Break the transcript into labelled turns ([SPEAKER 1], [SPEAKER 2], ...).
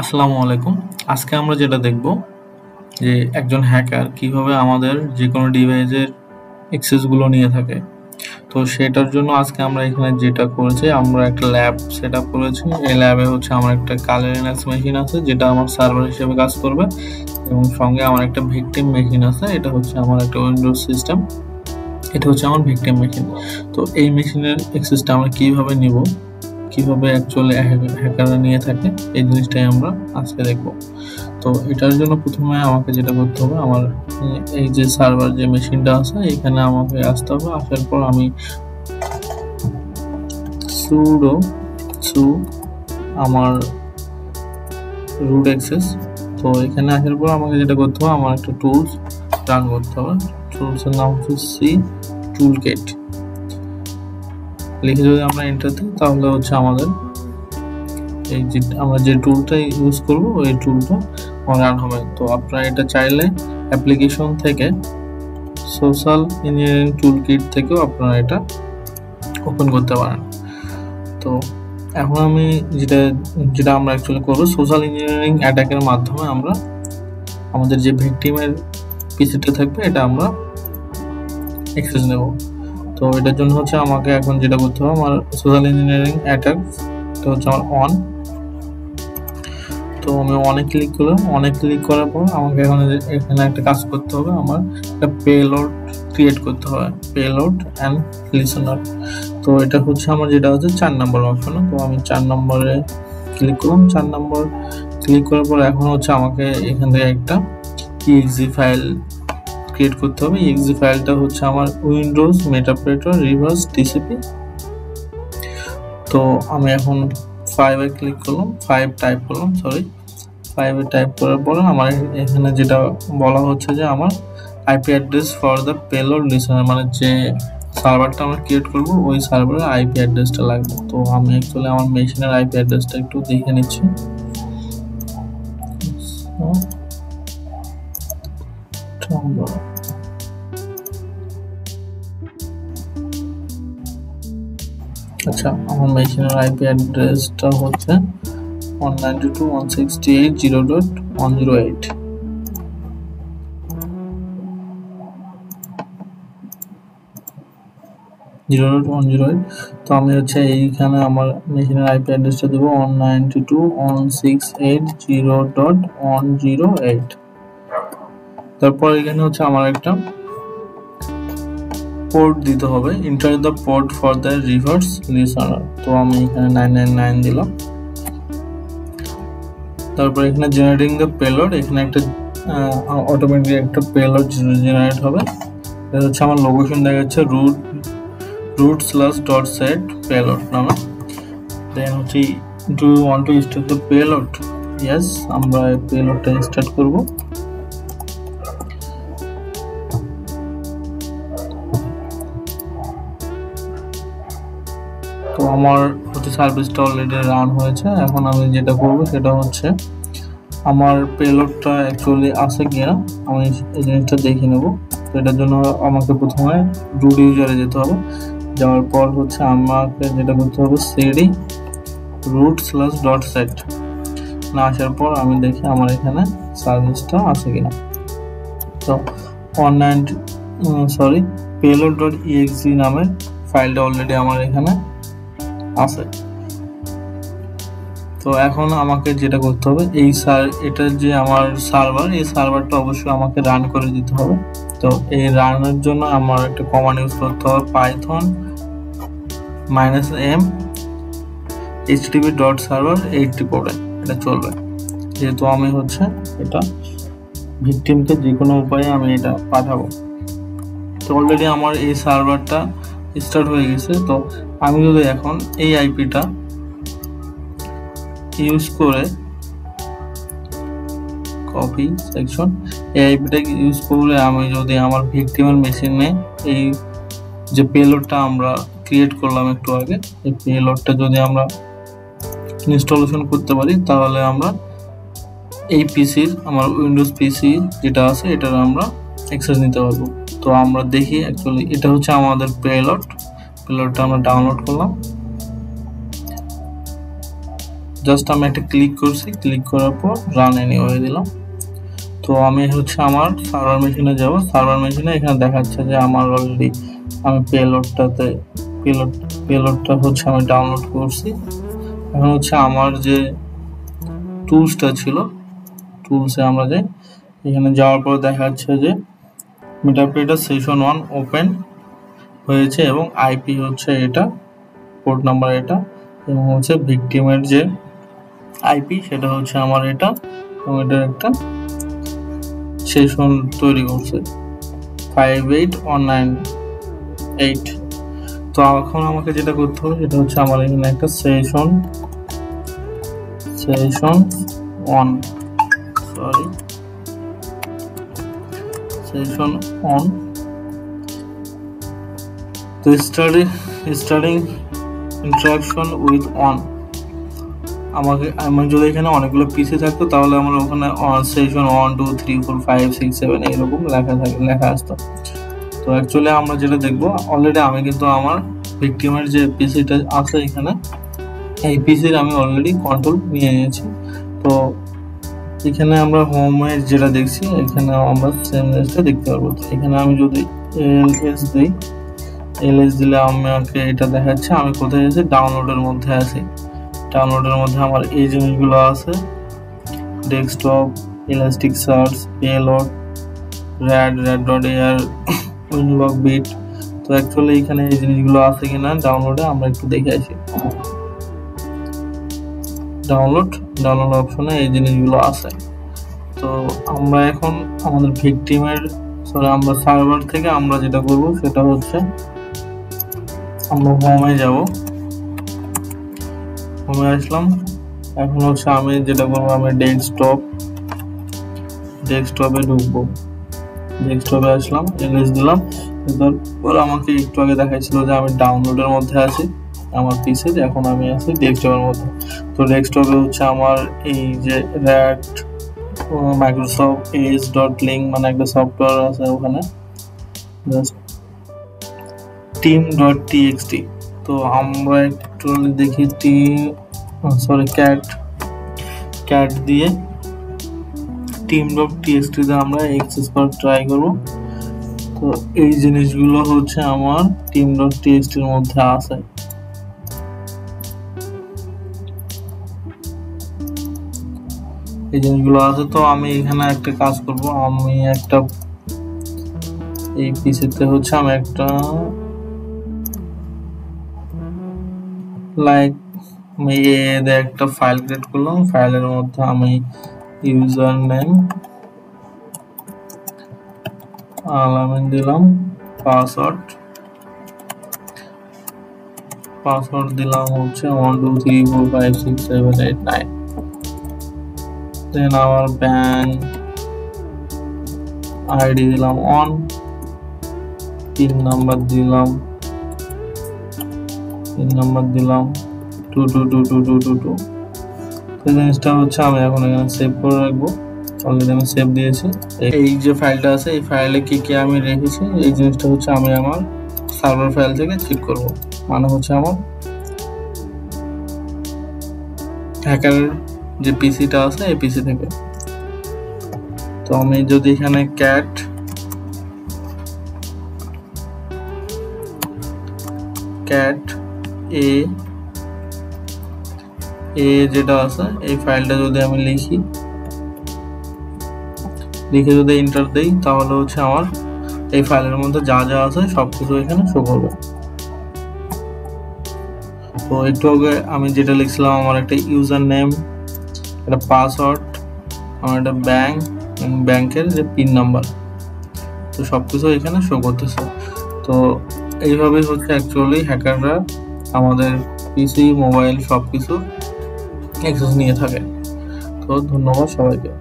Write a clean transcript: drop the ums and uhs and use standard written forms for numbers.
[SPEAKER 1] আসসালামু আলাইকুম। আজকে আমরা যেটা দেখব যে একজন হ্যাকার কিভাবে আমাদের যেকোনো ডিভাইসের অ্যাক্সেস গুলো নিয়ে থাকে। তো সেটার জন্য আজকে আমরা এখানে যেটা করেছি, আমরা একটা ল্যাব সেটআপ করেছি। এই ল্যাবে হচ্ছে আমার একটা কালারিনাক্স মেশিন আছে যেটা আমার সার্ভার হিসেবে কাজ করবে, এবং সঙ্গে আমার একটা ভিকটিম মেশিন আছে। এটা হচ্ছে আমার একটা উইন্ডোজ সিস্টেম, এটা হচ্ছে আমার ভিকটিম মেশিন। তো এই মেশিনের অ্যাক্সেসটা আমরা কিভাবে নিব, কিভাবে অ্যাকচুয়ালি হ্যাকাররা নিয়ে থাকে, এই জিনিসটাই আমরা আজকে দেখব। তো এটার জন্য প্রথমে আমাকে যেটা করতে হবে, আমার এই যে সার্ভার যে মেশিনটা আছে এখানে আমাকে আসতে হবে। আসার পর আমি সুডো আমার রুট অ্যাক্সেস, তো এখানে আসার পর আমাকে যেটা করতে হবে, আমার একটা টুলস রান করতে হবে। টুলসের নাম হচ্ছে সি টুলকিট লিখে যদি আমরা এন্টার দিই তাহলে হচ্ছে আমাদের এই যে আমরা যে টুলটা ইউজ করব ওই টুলটা রান হবে। তো আপনারা এটা চাইলে অ্যাপ্লিকেশন থেকে সোশ্যাল ইঞ্জিনিয়ারিং টুলকিট থেকেও আপনারা এটা ওপেন করতে পারেন। তো এখন আমি যেটা আমরা অ্যাকচুয়ালি করব, সোশ্যাল ইঞ্জিনিয়ারিং অ্যাটাকের মাধ্যমে আমরা আমাদের যে ভিকটিমের পিসিটা থাকবে এটা আমরা অ্যাক্সেস নেব। তো এটার জন্য হচ্ছে আমাকে এখন যেটা করতে হবে, আমার সোশ্যাল ইঞ্জিনিয়ারিং অ্যাটাক এটা হচ্ছে আমার অন। তো আমি অনেক ক্লিক করলাম। অনেক ক্লিক করার পর আমাকে এখানে একটা কাজ করতে হবে, আমার একটা পেলোড ক্রিয়েট করতে হবে, পেলোড অ্যান্ড লিসনার। তো এটা হচ্ছে আমার যেটা হচ্ছে 4 নম্বর অপশন। তো আমি 4 নম্বরে ক্লিক করলাম। 4 নম্বর ক্লিক করার পর এখন হচ্ছে আমাকে এখান থেকে একটা exe ফাইল ক্রিয়েট করতে হবে। exe ফাইলটা হচ্ছে আমার উইন্ডোজ মেটাপ্রেটর রিভার্স টিসিপি। তো আমি এখন 5 এ ক্লিক করলাম, 5 টাইপ করলাম, 5 এ টাইপ করার পরে আমার এখানে যেটা বলা হচ্ছে যে আমার IP address for the payload listener, মানে যে সার্ভারটা আমরা ক্রিয়েট করব ওই সার্ভারের আইপি অ্যাড্রেসটা লাগবে। তো আমি অ্যাকচুয়ালি আমার মেশিনের আইপি অ্যাড্রেসটা একটু দেখে নিচ্ছি। আচ্ছা, আমার মেশিনের আইপি অ্যাড্রেসটা হচ্ছে 192.168.0.108। তো আমি হচ্ছে এইখানে আমার মেশিনের আইপি অ্যাড্রেসটা দেবো 192.168.0.108। তারপর এখানে হচ্ছে আমার একটা পোর্ট দিতে হবে, enter the port for the reverse listener. তো আমি এখানে 999 দিলাম। তারপর এখানে জেনারেটিং দ্য পেলোড, এখানে একটা অটোমেটিক একটা পেলোড জেনারেট হবে। এটা হচ্ছে আমার লোকেশন দেখাচ্ছে root/.set payload নামে। দেন হচ্ছে do you want to start the payload? Yes, আমরা এই পেলোডটা স্টার্ট করব। তো আমার হচ্ছে সার্ভিসটা অলরেডি রান হয়েছে। এখন আমি যেটা করব সেটা হচ্ছে আমার পেলোডটা অ্যাকচুয়ালি আছে কিনা আমি এই জিনিসটা দেখে নেব। তো এটার জন্য আমাকে প্রথমে রুট ইউজারে যেতে হবে। যাওয়ার পর হচ্ছে আমাকে যেটা করতে হবে cd root/.set না আসার পর আমি দেখি আমার এখানে সার্ভিসটা আছে কিনা। তো payload.exe নামের ফাইলটা অলরেডি আমার এখানে আছে। তো এখন আমাকে যেটা করতে হবে, এটা যে আমার সার্ভার, এই সার্ভারটা অবশ্যই আমাকে রান করে দিতে হবে। তো এই রানের জন্য আমার একটা কমান্ড ইউজ করতে হবে, python -m http.server 80 পড়ে এটা চলবে, যেহেতু আমি হচ্ছে এটা ভিকটিমকে যে কোনো উপায়ে আমি এটা পাঠাবো। তো অলরেডি আমার এই সার্ভারটা স্টার্ট হয়ে গেছে। তো আমি যদি এখন এই আইপিটা ইউজ করে কপি সেকশন, এই আইপিটাকে ইউজ করে আমি যদি আমার ভিকটিমের মেশিনে এই যে পেলোডটা আমরা ক্রিয়েট করলাম একটু আগে, এই পেলোডটা যদি আমরা ইনস্টলেশন করতে পারি তাহলে আমরা এই পিসির, আমার উইন্ডোজ পিসি যেটা আছে এটার আমরা অ্যাক্সেস নিতে পারবো। তো আমরা দেখি অ্যাকচুয়ালি এটা হচ্ছে আমাদের পেলোডটা আমরা ডাউনলোড করলাম। জাস্ট আমি একটা ক্লিক করছি, ক্লিক করার পর রান এনিওয়ে দিলাম। তো আমি হচ্ছে আমার সার্ভার মেশিনে যাব। সার্ভার মেশিনে এখানে দেখাচ্ছে যে আমার অলরেডি আমি পেলোডটা হচ্ছে আমি ডাউনলোড করছি। এখন হচ্ছে আমার যে টুলসটা ছিল, টুলসে আমরা যাই, এখানে যাওয়ার পর দেখা যাচ্ছে যে মিটারপ্লেটার সেশন 1 ওপেন হয়েছে এবং আইপি হচ্ছে এটা, পোর্ট নাম্বার এটা, এবং হচ্ছে ভিকটিমের যে আইপি সেটা হচ্ছে আমার এটা, এবং এটার একটা সেশন তৈরি করছে 58198। তো এখন আমাকে যেটা করতে হবে সেটা হচ্ছে আমার এখানে একটা সেশন 1 তো স্টার্টিং ইন্টারাকশন উইথ অন। আমার যদি এখানে অনেকগুলো পিসি থাকতো তাহলে আমার ওখানে সেশন 1 2 3 4 5 6 7 এরকম লেখা আসতো। তো অ্যাকচুয়ালি আমরা যেটা দেখবো, অলরেডি আমি কিন্তু আমার ভিকটিমের যে পিসিটা আছে এখানে, এই পিসির আমি অলরেডি কন্ট্রোল নিয়ে নিয়েছি। তো এখানে আমরা হোমে যেটা দেখছি এখানে আমরা সেম জিনিসটা দেখতে পারবো। এখানে আমি যদি এলএস দিই, এলএস দিলে আমাকে এটা দেখাচ্ছে আমি কোথায় আছি, ডাউনলোডের মধ্যে আছি। ডাউনলোডের মধ্যে আমার এই জিনিসগুলো আছে, desktop, elastic search, payload, rad.ar, Winlogbeat. তো অ্যাকচুয়ালি এখানে এই জিনিসগুলো আছে কিনা ডাউনলোডে আমরা একটু দেখে আসি। ডাউনলোড অপশনে এই জিনিসগুলো আছে। তো আমরা এখন আমাদের আমরা সার্ভার থেকে আমরা যেটা করব সেটা হচ্ছে আমরা হোমে যাব। হোমে আসলাম। এখন হচ্ছে আমি যেটা করবো, আমি ডেস্কটপে ঢুকবো। ডেস্কটপে আসলাম, এলএস দিলাম। তারপর আমাকে একটু আগে দেখাইছিল যে আমি ডাউনলোডের মধ্যে আছি আমার পিসি, এখন আমি আছি ডেস্কটপের মধ্যে। তো ডেস্কটপে হচ্ছে আমার এই যে র্যাট মাইক্রোসফট এজ.লিঙ্ক মানে একটা সফটওয়্যার আছে, ওখানে জাস্ট team.txt। তো আমরা একটু দেখি ক্যাট দিয়ে team.txt তে আমরা অ্যাক্সেস করার ট্রাই করব। তো এই জিনিসগুলো হচ্ছে আমার team.txt এর মধ্যে আছে। এই জিনিসগুলো আছে। তো আমি এখানে একটা কাজ করব, আমি একটা এই পিসিতে হচ্ছে আমি একটা একটা ফাইল ক্রিয়েট করলাম। ফাইলের মধ্যে আমি ইউজার নেম আলামিন দিলাম, পাসওয়ার্ড দিলাম হচ্ছে 1 2 3 4 5 6 7 8 9। দেন আমার ব্যাংক আইডি দিলাম 1, পিন নাম্বার দিলাম 2222222। এই জিনিসটা হচ্ছে আমি এখন এখানে সেভ করে রাখবো। অলরেডি আমি সেভ দিয়েছি। এই যে ফাইলটা আছে এই ফাইলে কি কি আমি রেখেছি এই জিনিসটা হচ্ছে আমি আমার সার্ভার ফাইল থেকে চেক করব, মানে হচ্ছে আমার হ্যাকারের যে পিসিটা আছে এই পিসি থেকে। তো আমি যদি এখানে ক্যাট এ যেটা আছে এই ফাইলটা যদি আমি লিখে যদি এন্টার দেই তাহলে হচ্ছে আমার এই ফাইলের মধ্যে যা যা আছে সবকিছু এখানে শো করবে। তো একটু আগে আমি যেটা লিখছিলাম, আমার একটা ইউজার নেম, একটা পাসওয়ার্ড, আমার একটা ব্যাংকের যে পিন নাম্বার, তো সবকিছু এখানে শো করতেছে। তো এইভাবেই হচ্ছে অ্যাকচুয়ালি হ্যাকাররা আমাদের পিসি মোবাইল সবকিছু অ্যাক্সেস নিয়ে থাকে। তো ধন্যবাদ সবাইকে।